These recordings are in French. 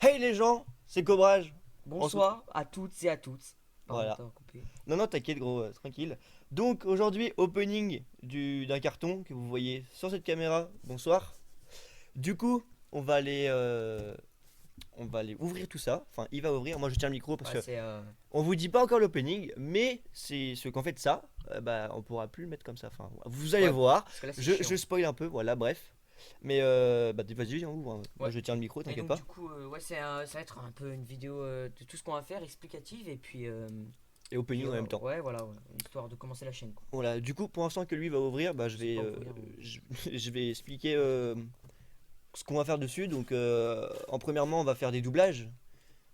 Hey les gens, c'est Cobrage. Bonsoir à toutes et à tous. Pardon, Voilà. t'as coupé. Non, t'inquiète gros, tranquille. Donc aujourd'hui, opening d'un carton que vous voyez sur cette caméra. Bonsoir. Du coup, on va aller, on va aller ouvrir tout ça. Enfin, il va ouvrir. Moi, je tiens le micro parce Ouais, que c'est on vous dit pas encore l'opening, mais c'est ce qu'en fait ça, bah, on pourra plus le mettre comme ça. Enfin, vous allez ouais, voir. parce que là c'est Je chiant. spoil un peu, voilà, bref. Mais bah, vas-y, on ouvre, hein. Moi, Ouais. je tiens le micro, Et t'inquiète donc pas. du coup, ouais, ça va être un peu une vidéo de tout ce qu'on va faire, explicative Et opening en même temps. ouais, voilà, ouais, histoire de commencer la chaîne quoi. Voilà, du coup, pour l'instant que lui va ouvrir, bah, Je sais pas ouvrir. je, je vais expliquer Ouais, c'est ça. ce qu'on va faire dessus. Donc, en premièrement, on va faire des doublages.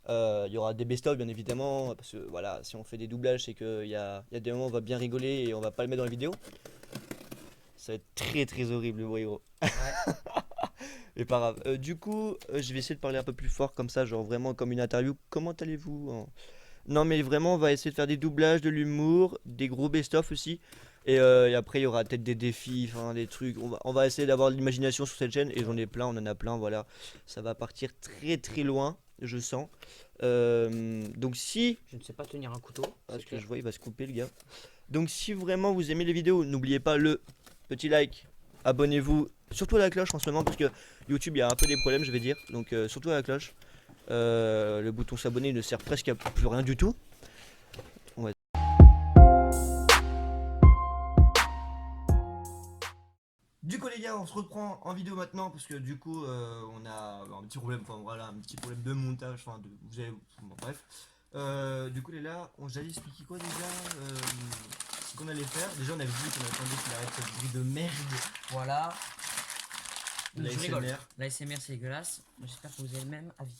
Il y aura des best-of, bien évidemment, parce que voilà, si on fait des doublages, c'est qu'il y a des moments où on va bien rigoler et on va pas le mettre dans la vidéo. Ça va être très très horrible, le bruit gros. Ouais. Mais pas grave. Du coup, je vais essayer de parler un peu plus fort comme ça, genre vraiment comme une interview. Comment allez-vous, hein? Non, mais vraiment, on va essayer de faire des doublages, de l'humour, des gros best-of aussi. Et après, il y aura peut-être des défis, enfin des trucs. On va essayer d'avoir de l'imagination sur cette chaîne. Et j'en Ouais. ai plein, on en a plein, voilà. Ça va partir très très loin, je sens. Donc si... Je ne sais pas tenir un couteau, Ah, c'est ce que clair. je vois, il va se couper, le gars. Donc si vraiment vous aimez les vidéos, n'oubliez pas le petit like. Abonnez-vous, surtout à la cloche en ce moment, parce que YouTube, il y a un peu des problèmes, je vais dire. Donc surtout à la cloche. Le bouton s'abonner ne sert presque à plus rien du tout. On va Du coup les gars, on se reprend en vidéo maintenant parce que du coup on a un petit problème, enfin voilà, un petit problème de montage, enfin vous avez, bon, bref. Du coup les gars, j'allais expliquer quoi déjà, ce qu'on allait faire. Déjà on avait dit qu'on attendait qu'il arrête cette bruit de merde Voilà. de la Je rigole. SMR. La SMR c'est dégueulasse. J'espère que vous avez le même avis.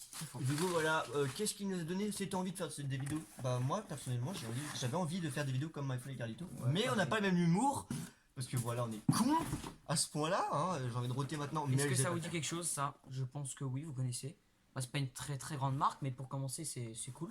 Du coup voilà, qu'est-ce qui nous a donné cette envie de faire des vidéos? Bah moi personnellement j'avais envie de faire des vidéos comme MyFly et Carlito, Ouais, mais on n'a pareil. pas le même humour. Parce que voilà, on est con à ce point-là, hein. J'ai envie de roter maintenant, mais Est-ce je que vais ça pas vous le dit faire. quelque chose ça? Je pense que oui, vous connaissez. Bah, c'est pas une très très grande marque, mais pour commencer c'est cool.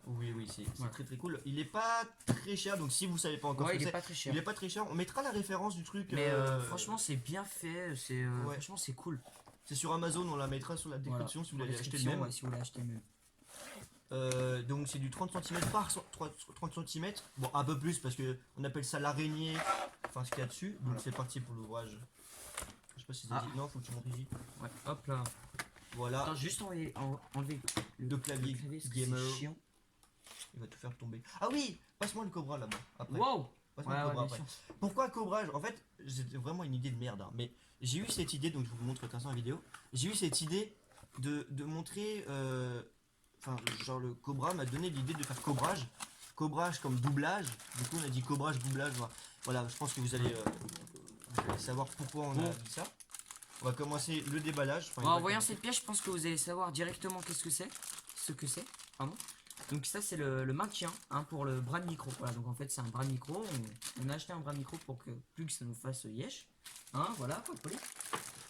Oui, oui, c'est Ouais. très très cool. Il est pas très cher, donc si vous savez pas encore ce Ouais, que il est c'est, pas très cher. il est pas très cher. On mettra la référence du truc. Mais franchement, c'est bien fait. Ouais, Franchement, c'est cool. c'est sur Amazon, on la mettra sur la Voilà. description si vous En voulez acheter le description, même. ouais, si vous voulez acheter le même. Donc c'est du 30 centimètres par 30 centimètres. Bon, un peu plus parce que on appelle ça l'araignée, enfin ce qu'il y a dessus. Donc Voilà. c'est parti pour l'ouvrage. Je sais pas si ça Ah, dit. Non, faut que tu montes ici. ouais, hop là. Voilà, Attends, juste enlever de le clavier clavier parce que c'est gamer. chiant. Il va tout faire tomber. Ah oui, passe-moi le cobra là-bas. Après. Wow! Passe-moi le Ouais, ouais, cobra bien après. sûr. Pourquoi cobra? En fait, j'ai vraiment une idée de merde, hein. Mais j'ai eu cette idée, donc je vous montre de toute façon la vidéo. J'ai eu cette idée de montrer. Enfin, genre le cobra m'a donné l'idée de faire cobrage. Cobrage comme doublage. Du coup, on a dit cobrage, doublage. Voilà, je pense que vous allez savoir pourquoi on a Bon, dit ça. On va commencer le déballage. Enfin, il en va voyant commencer. cette pièce, je pense que vous allez savoir directement qu'est-ce que c'est. Ce que c'est, pardon. Donc ça c'est le maintien hein, pour le bras de micro. Voilà, donc en fait c'est un bras de micro. On a acheté un bras de micro pour que plus que ça nous fasse yesh. Hein, voilà, faut être poli.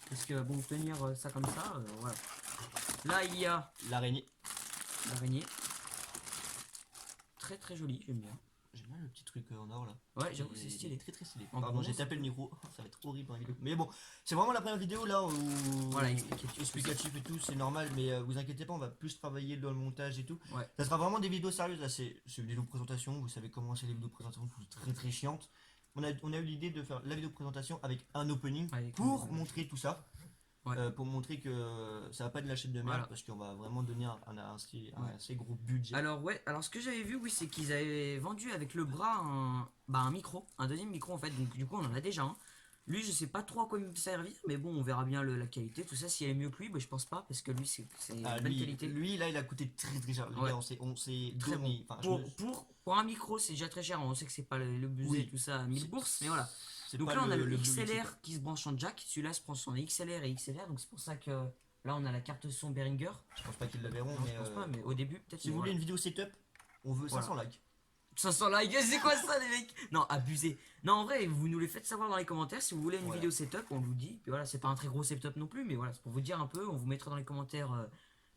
Parce que bon, tenir ça comme ça, voilà. Là il y a L'araignée. l'araignée. Très très joli, j'aime bien. J'aime bien le petit truc en or là. Ouais, j'avoue, c'est Il est stylé. très très stylé. En Pardon, bronze j'ai et tapé le tout. micro. Ça va être horrible dans la vidéo. Mais bon, c'est vraiment la première vidéo là où. Voilà, explicatif. Explicatif et tout, c'est normal. Mais vous inquiétez pas, on va plus travailler dans le montage et tout. Ouais, Ça sera vraiment des vidéos sérieuses là. C'est une vidéo présentation. Vous savez comment c'est les vidéos présentation, très très chiantes. On a eu l'idée de faire la vidéo présentation avec un opening avec un pour déballage. montrer tout ça. Ouais, Pour montrer que ça va pas de la chaîne de merde voilà. parce qu'on va vraiment donner Ouais. un assez gros budget. Alors ouais, alors ce que j'avais vu, oui, c'est qu'ils avaient vendu avec le bras un micro, un deuxième micro en fait. Donc du coup, on en a déjà un. Lui, je sais pas trop à quoi il me servir, mais bon, on verra bien la qualité, tout ça. Si elle est mieux que lui, bah, je pense pas, parce que lui, c'est une Ah, bonne qualité. lui là il a coûté très très cher. Les Ouais, gars, on s'est très bon. donné. Enfin, je me. Pour un micro, c'est déjà très cher. On sait que c'est pas le budget, Oui, tout ça, 1000 bourses, mais voilà. c'est Donc pas là, on a le le Blue Yeti quoi. XLR qui se branche en jack. Celui-là se branche en XLR et XLR, donc c'est pour ça que là, on a la carte son Behringer. Je pense pas qu'ils la verront, Non, je mais pense pas, mais au début, peut-être, si mais vous voulez voilà. une vidéo setup, on veut Voilà. 500 likes. 500 likes, c'est quoi ça les mecs? Non, abusé. Non, en vrai, vous nous les faites savoir dans les commentaires. Si vous voulez une Voilà. vidéo setup, on vous dit. Puis voilà, c'est pas un très gros setup non plus, mais voilà, c'est pour vous dire un peu. On vous mettra dans les commentaires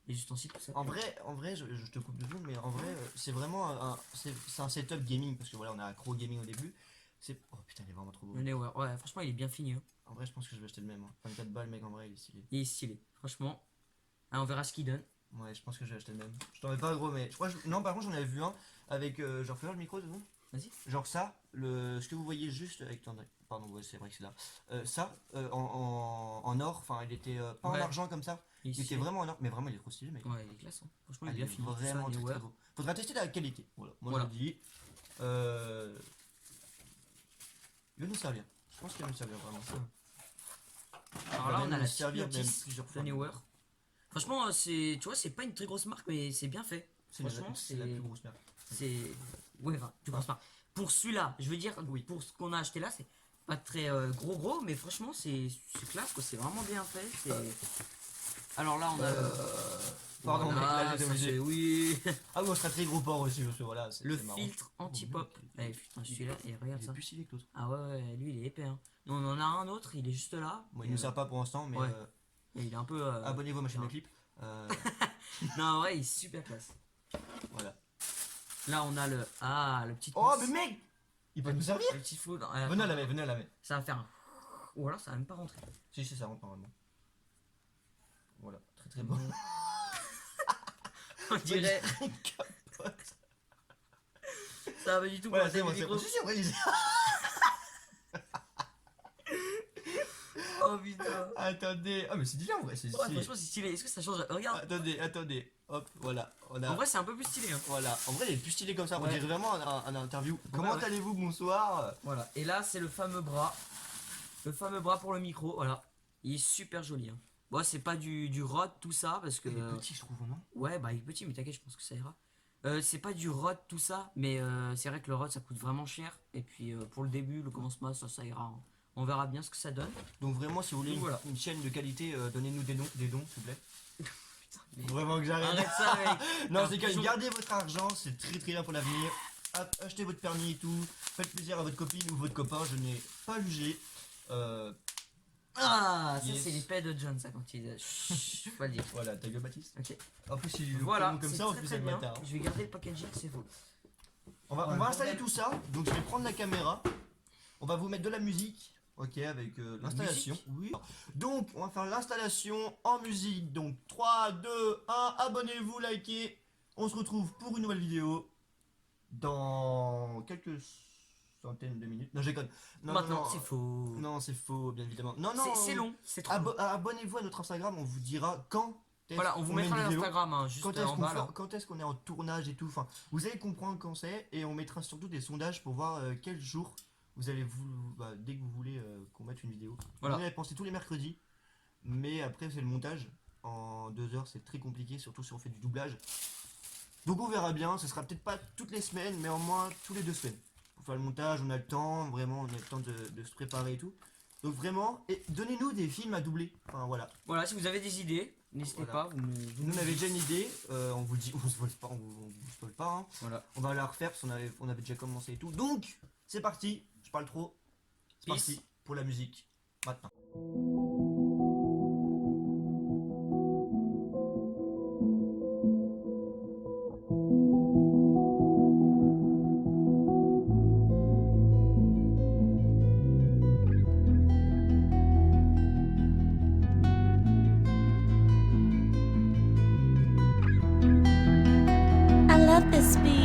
les ustensiles, tout ça. En vrai, je te coupe de tout, mais en vrai, c'est vraiment c'est un setup gaming parce que voilà, on a accro au gaming au début. Oh putain, il est vraiment trop beau. Ouais, ouais, franchement, il est bien fini. Hein. En vrai, je pense que je vais acheter le même, hein. 24 balles, mec, en vrai, il est stylé. Il est stylé, franchement. Ah, on verra ce qu'il donne. Ouais, je pense que j'ai acheté le même. Je t'en mets pas gros, mais je crois non, par contre, j'en avais vu un avec genre fais voir le micro de vous. Vas-y. Genre ça, ce que vous voyez juste avec pardon, ouais, c'est vrai que c'est là. Ça en or, enfin, il était pas en Ouais. argent comme ça. Il Ici. était vraiment en or, mais vraiment il est trop stylé, mec. Ouais, il est classe. Hein. Franchement, Ah, il est il bien est fini. tout ça, vraiment les très, très Wear. beau. Faudra tester la qualité. Voilà, moi Voilà. je le dis. Il va nous servir. Je pense qu'il va nous servir vraiment. Alors Il là, va on a même la nous servir même Spiotis plusieurs fois. d'Anywhere. Franchement, c'est, tu vois, c'est pas une très grosse marque, mais c'est bien fait. C'est Franchement, c'est la plus grosse merde. c'est, ouais, enfin, tu penses pas. Pour celui-là, je veux dire, Oui. pour ce qu'on a acheté là, c'est pas très gros, mais franchement, c'est classe, quoi. C'est vraiment bien fait. Alors là, on a Pardon, mec, là voilà, j'étais ça, obligé. c'est- oui. Ah, moi je serais très gros porc aussi, parce que voilà. Le c'est marrant. filtre anti-pop. Eh putain, celui-là, et regarde Il est ça. plus stylé que l'autre. Ah ouais, lui, il est épais. Hein. Nous, on en a un autre, il est juste là. Bon, il nous sert pas pour l'instant, mais ouais. Et il est un peu. abonnez-vous à ma chaîne de non. clip. Non, ouais, il est super classe. Voilà. Là, on a le petit. Oh, mais mec, il peut nous servir. Le petit foudre. Venez à la main, venez à la main. Ça va faire un. Ou alors, ça va même pas rentrer. Si, ça rentre normalement. Voilà, très très bon. On dirait. Une capote. Ça va pas du tout. Voilà, pour c'est bon, le c'est bon. micro. Si, si, réalisé. Oh putain. Attendez. Ah, mais c'est déjà en vrai, c'est Ouais, stylé. franchement, c'est stylé. Est-ce que ça change? Regarde. Attendez. Hop, voilà. On a. En vrai, c'est un peu plus stylé. Hein. Voilà, en vrai il est plus stylé comme ça, on Ouais. dirait vraiment un interview. Comment ouais. allez-vous, bonsoir? Voilà. Et là, c'est le fameux bras. Le fameux bras pour le micro. Voilà. Il est super joli. Hein. Bon, c'est pas du rod, tout ça, parce que. Il est petit, je trouve, non? Ouais, bah il est petit, mais t'inquiète, je pense que ça ira. C'est pas du rod, tout ça, mais c'est vrai que le rod ça coûte vraiment cher. Et puis pour le début, le commencement, ça ira. Hein. On verra bien ce que ça donne. Donc vraiment, si vous voulez Donc, voilà. une chaîne de qualité, donnez-nous des dons, s'il vous plaît. Putain, mais- Vraiment que j'arrête. Arrête ça, mec. Non, c'est que toujours- gardez votre argent, c'est très très bien pour l'avenir. Achetez votre permis et tout. Faites plaisir à votre copine ou votre copain, je n'ai pas jugé. Ah, ça Yes. c'est l'épée de John, ça quand il. Chut, faut pas le dire. Voilà, ta gueule, Baptiste. Ok. En plus, il le Voilà, présente comme c'est ça, en très plus, très c'est le bien. bâtard. Je vais garder le packaging, c'est faux. On va Ouais, installer bordel. tout ça. Donc, je vais prendre la caméra. On va vous mettre de la musique. Ok, avec l'installation. Oui. Donc, on va faire l'installation en musique. Donc, 3, 2, 1. Abonnez-vous, likez. On se retrouve pour une nouvelle vidéo dans quelques centaines de minutes. Non, je déconne. Non, Maintenant, non, c'est faux. non, c'est faux, bien évidemment. Non, non. C'est long, c'est trop. long. Abonnez-vous à notre Instagram. On vous dira quand. Voilà, on vous met mettra une vidéo. l'Instagram, hein, juste Quand est-ce en qu'on bas là. quand est-ce qu'on est en tournage et tout, enfin, vous allez comprendre quand c'est, et on mettra surtout des sondages pour voir quel jour vous allez dès que vous voulez qu'on mette une vidéo. Voilà. On avait pensé tous les mercredis, mais après c'est le montage, en 2 heures c'est très compliqué, surtout si on fait du doublage. Donc on verra bien, ce sera peut-être pas toutes les semaines, mais au moins tous les 2 semaines. Pour faire le montage, on a le temps, vraiment on a le temps de se préparer et tout. Donc vraiment, et donnez-nous des films à doubler, enfin voilà. Voilà, si vous avez des idées, n'hésitez Voilà. pas. Vous Nous on avait déjà une idée, on vous dit, on se vole pas, on vous spoil pas, hein. Voilà. On va la refaire parce qu'on avait déjà commencé et tout. Donc, c'est parti, je parle trop. C'est Peace. parti pour la musique, maintenant. I love this beat.